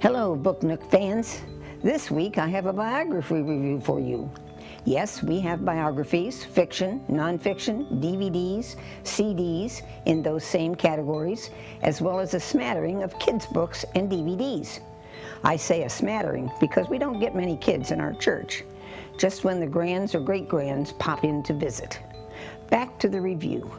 Hello, Book Nook fans. This week I have a biography review for you. Yes, we have biographies, fiction, nonfiction, DVDs, CDs in those same categories, as well as a smattering of kids' books and DVDs. I say a smattering because we don't get many kids in our church, just when the grands or great-grands pop in to visit. Back to the review.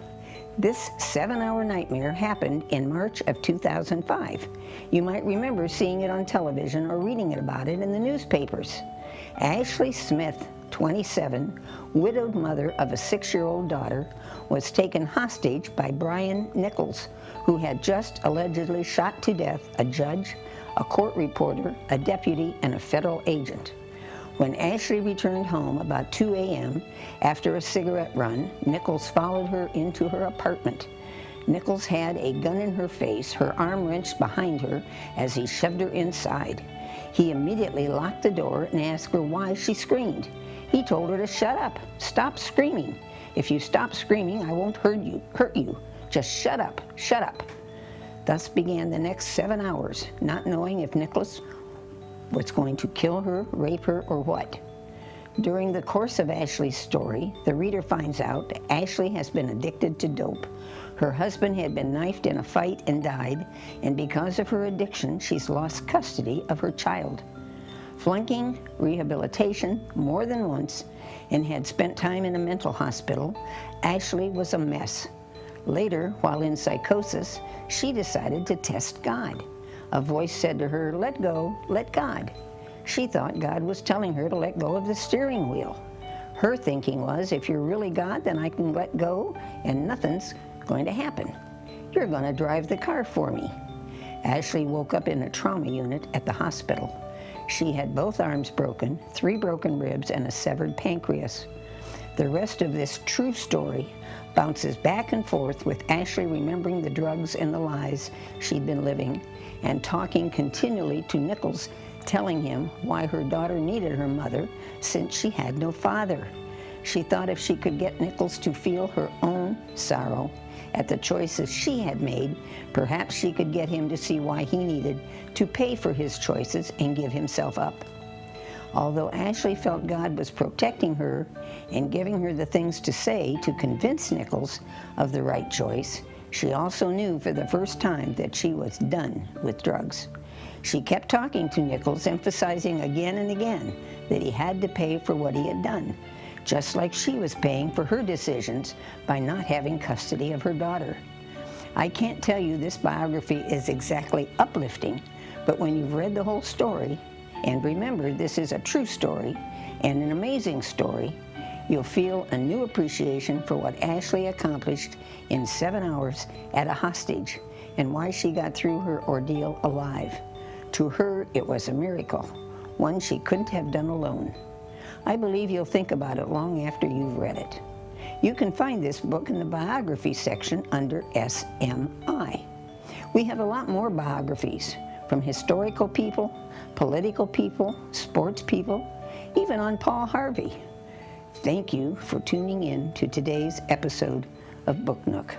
This 7-hour nightmare happened in March of 2005. You might remember seeing it on television or reading about it in the newspapers. Ashley Smith, 27, widowed mother of a 6-year-old daughter, was taken hostage by Brian Nichols, who had just allegedly shot to death a judge, a court reporter, a deputy, and a federal agent. When Ashley returned home about 2 a.m. after a cigarette run, Nichols followed her into her apartment. Nichols had a gun in her face, her arm wrenched behind her as he shoved her inside. He immediately locked the door and asked her why she screamed. He told her to shut up, stop screaming. If you stop screaming, I won't hurt you. Just shut up, shut up. Thus began the next 7 hours, not knowing if Nichols was going to kill her, rape her, or what. During the course of Ashley's story, the reader finds out Ashley has been addicted to dope. Her husband had been knifed in a fight and died, and because of her addiction, she's lost custody of her child. Flunking rehabilitation more than once and had spent time in a mental hospital, Ashley was a mess. Later, while in psychosis, she decided to test God. A voice said to her, "Let go, let God." She thought God was telling her to let go of the steering wheel. Her thinking was, if you're really God, then I can let go and nothing's going to happen. You're going to drive the car for me. Ashley woke up in a trauma unit at the hospital. She had both arms broken, 3 broken ribs, and a severed pancreas. The rest of this true story bounces back and forth with Ashley remembering the drugs and the lies she'd been living and talking continually to Nichols, telling him why her daughter needed her mother since she had no father. She thought if she could get Nichols to feel her own sorrow at the choices she had made, perhaps she could get him to see why he needed to pay for his choices and give himself up. Although Ashley felt God was protecting her and giving her the things to say to convince Nichols of the right choice, she also knew for the first time that she was done with drugs. She kept talking to Nichols, emphasizing again and again that he had to pay for what he had done, just like she was paying for her decisions by not having custody of her daughter. I can't tell you this biography is exactly uplifting, but when you've read the whole story, and remember this is a true story and an amazing story, you'll feel a new appreciation for what Ashley accomplished in 7 hours at a hostage and why she got through her ordeal alive. To her, it was a miracle, one she couldn't have done alone. I believe you'll think about it long after you've read it. You can find this book in the biography section under SMI. We have a lot more biographies from historical people, political people, sports people, even on Paul Harvey. Thank you for tuning in to today's episode of Book Nook.